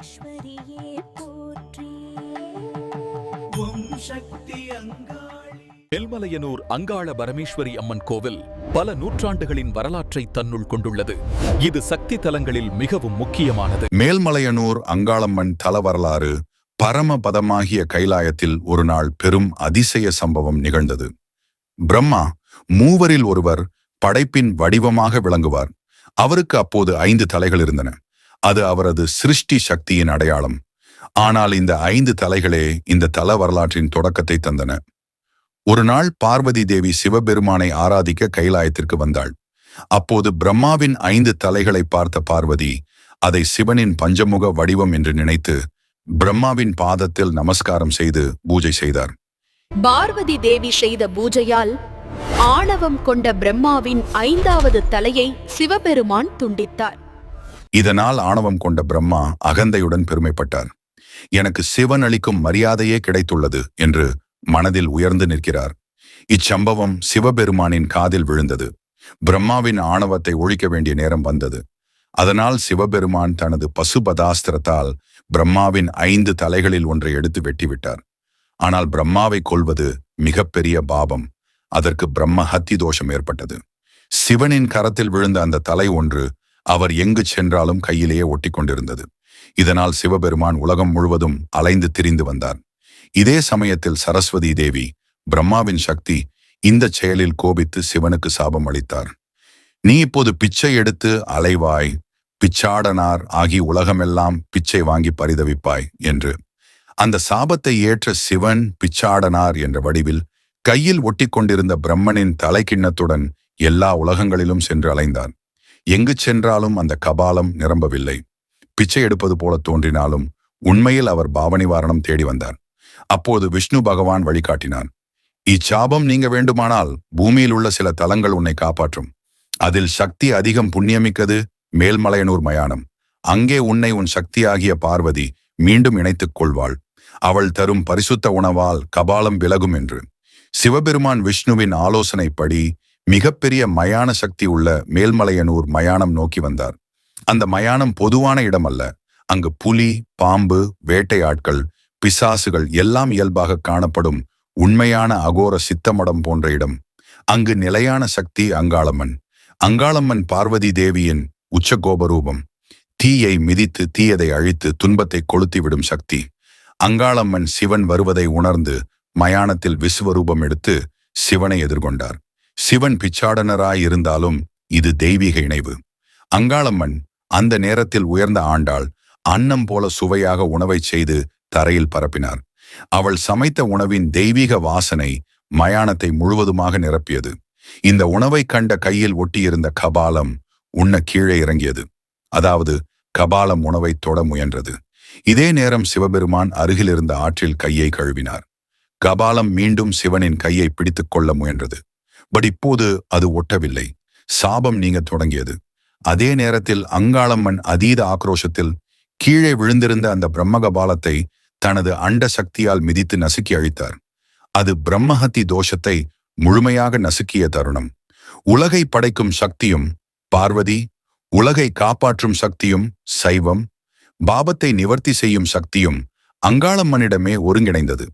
பரமேஸ்வரியே போற்றி. மேல்மலையனூர் அங்காள பரமேஸ்வரி அம்மன் கோவில் பல நூற்றாண்டுகளின் வரலாற்றை தன்னுள் கொண்டுள்ளது. இது சக்தி தலங்களில் மிகவும் முக்கியமானது. மேல்மலையனூர் அங்காளம்மன் தல வரலாறு. பரமபதமாகிய கைலாயத்தில் ஒரு நாள் பெரும் அதிசய சம்பவம் நிகழ்ந்தது. பிரம்மா மூவரில் ஒருவர், படைப்பின் வடிவமாக விளங்குவார். அவருக்கு அப்போது 5 தலைகள் இருந்தன. அது அவரது சிருஷ்டி சக்தியின் அடையாளம். ஆனால் இந்த 5 தலைகளே இந்த தல வரலாற்றின் தொடக்கத்தை தந்தன. ஒரு நாள் பார்வதி தேவி சிவபெருமானை ஆராதிக்க கைலாயத்திற்கு வந்தாள். அப்போது பிரம்மாவின் 5 தலைகளை பார்த்த பார்வதி அதை சிவனின் பஞ்சமுக வடிவம் என்று நினைத்து பிரம்மாவின் பாதத்தில் நமஸ்காரம் செய்து பூஜை செய்தார். பார்வதி தேவி செய்த பூஜையால் ஆணவம் கொண்ட பிரம்மாவின் 5வது தலையை சிவபெருமான் துண்டித்தார். இதனால் ஆணவம் கொண்ட பிரம்மா அகந்தையுடன் பெருமைப்பட்டார். எனக்கு சிவன் அளிக்கும் மரியாதையே கிடைத்துள்ளது என்று மனதில் உயர்ந்து நிற்கிறார். இச்சம்பவம் சிவபெருமானின் காதில் விழுந்தது. பிரம்மாவின் ஆணவத்தை ஒழிக்க வேண்டிய நேரம் வந்தது. அதனால் சிவபெருமான் தனது பசுபதாஸ்திரத்தால் பிரம்மாவின் 5 தலைகளில் ஒன்றை எடுத்து வெட்டிவிட்டார். ஆனால் பிரம்மாவை கொல்வது மிகப்பெரிய பாபம். அதற்கு பிரம்ம ஹத்தி தோஷம் ஏற்பட்டது. சிவனின் கரத்தில் விழுந்த அந்த தலை ஒன்று அவர் எங்கு சென்றாலும் கையிலேயே ஒட்டி கொண்டிருந்தது. இதனால் சிவபெருமான் உலகம் முழுவதும் அலைந்து திரிந்து வந்தார். இதே சமயத்தில் சரஸ்வதி தேவி, பிரம்மாவின் சக்தி, இந்த செயலில் கோபித்து சிவனுக்கு சாபம் அளித்தார். நீ இப்போது பிச்சை எடுத்து அலைவாய், பிச்சாடனார் ஆகி உலகமெல்லாம் பிச்சை வாங்கி பரிதவிப்பாய் என்று. அந்த சாபத்தை ஏற்ற சிவன் பிச்சாடனார் என்ற வடிவில் கையில் ஒட்டி கொண்டிருந்த பிரம்மனின் தலைக்கிண்ணத்துடன் எல்லா உலகங்களிலும் சென்று அலைந்தார். எங்கு சென்றாலும் அந்த கபாலம் நிரம்பவில்லை. பிச்சை எடுப்பது போல தோன்றினாலும் உண்மையில் அவர் பாவநிவாரணம் தேடி வந்தார். அப்போது விஷ்ணு பகவான் வழிகாட்டினார். இச்சாபம் நீங்க வேண்டுமானால் பூமியில் உள்ள சில தலங்கள் உன்னை காப்பாற்றும். அதில் சக்தி அதிகம் புண்ணியமிக்கது மேல்மலையனூர் மயானம். அங்கே உன்னை உன் சக்தியாகிய பார்வதி மீண்டும் இணைத்துக் கொள்வாள். அவள் தரும் பரிசுத்த உணவால் கபாலம் விலகும் என்று. சிவபெருமான் விஷ்ணுவின் ஆலோசனைப்படி மிகப்பெரிய மயான சக்தி உள்ள மேல்மலையனூர் மயானம் நோக்கி வந்தார். அந்த மயானம் பொதுவான இடம் அல்ல. அங்கு புலி, பாம்பு, வேட்டையாட்கள், பிசாசுகள் எல்லாம் இயல்பாக காணப்படும் உண்மையான அகோர சித்தமடம் போன்ற இடம். அங்கு நிலையான சக்தி அங்காளம்மன். அங்காளம்மன் பார்வதி தேவியின் உச்சகோபரூபம். தீயை மிதித்து தீயதை அழித்து துன்பத்தை கொளுத்திவிடும் சக்தி. அங்காளம்மன் சிவன் வருவதை உணர்ந்து மயானத்தில் விஸ்வரூபம் எடுத்து சிவனை எதிர்கொண்டார். சிவன் பிச்சாடனராய் இருந்தாலும் இது தெய்வீக இணைவு. அங்காளம்மன் அந்த நேரத்தில் உயர்ந்த ஆண்டாள். அன்னம் போல சுவையாக உணவை செய்து தரையில் பரப்பினார். அவள் சமைத்த உணவின் தெய்வீக வாசனை மயானத்தை முழுவதுமாக நிரப்பியது. இந்த உணவை கண்ட கையில் ஒட்டியிருந்த கபாலம் உண்ண கீழே இறங்கியது. அதாவது கபாலம் உணவை தொட முயன்றது. இதே நேரம் சிவபெருமான் அருகில் இருந்த ஆற்றில் கையை கழுவினார். கபாலம் மீண்டும் சிவனின் கையை பிடித்துக் கொள்ள முயன்றது. பட் இப்போது அது ஒட்டவில்லை. சாபம் நீங்க தொடங்கியது. அதே நேரத்தில் அங்காளம்மன் அதீத ஆக்ரோஷத்தில் கீழே விழுந்திருந்த அந்த பிரம்மகபாலத்தை தனது அண்ட சக்தியால் மிதித்து நசுக்கி அழித்தார். அது பிரம்மஹத்தி தோஷத்தை முழுமையாக நசுக்கிய தருணம். உலகை படைக்கும் சக்தியும் பார்வதி, உலகை காப்பாற்றும் சக்தியும் சைவம், பாபத்தை நிவர்த்தி செய்யும் சக்தியும் அங்காளம்மனிடமே ஒருங்கிணைந்தது.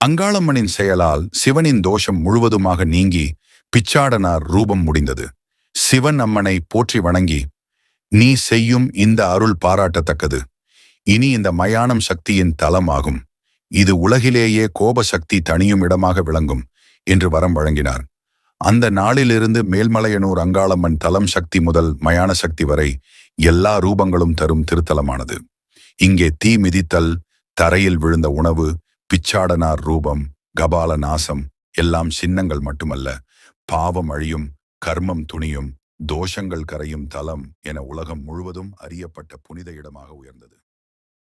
அங்காளம்மனின் செயலால் சிவனின் தோஷம் முழுவதுமாக நீங்கி பிச்சாடனார் ரூபம் முடிந்தது. சிவன் அம்மனை போற்றி வணங்கி, நீ செய்யும் இந்த அருள் பாராட்டத்தக்கது. இனி இந்த மயானம் சக்தியின் தலமாகும். இது உலகிலேயே கோபசக்தி தனியும் இடமாக விளங்கும் என்று வரம் வழங்கினார். அந்த நாளிலிருந்து மேல்மலையனூர் அங்காளம்மன் தலம் சக்தி முதல் மயான சக்தி வரை எல்லா ரூபங்களும் தரும் திருத்தலமானது. இங்கே தீ மிதித்தல், தரையில் விழுந்த உணவு, பிச்சாடனார் ரூபம், கபால நாசம் எல்லாம் சின்னங்கள் மட்டுமல்ல, பாவம் அழியும், கர்மம் துணியும், தோஷங்கள் கரையும் தலம் என உலகம் முழுவதும் அறியப்பட்ட புனித இடமாக உயர்ந்தது.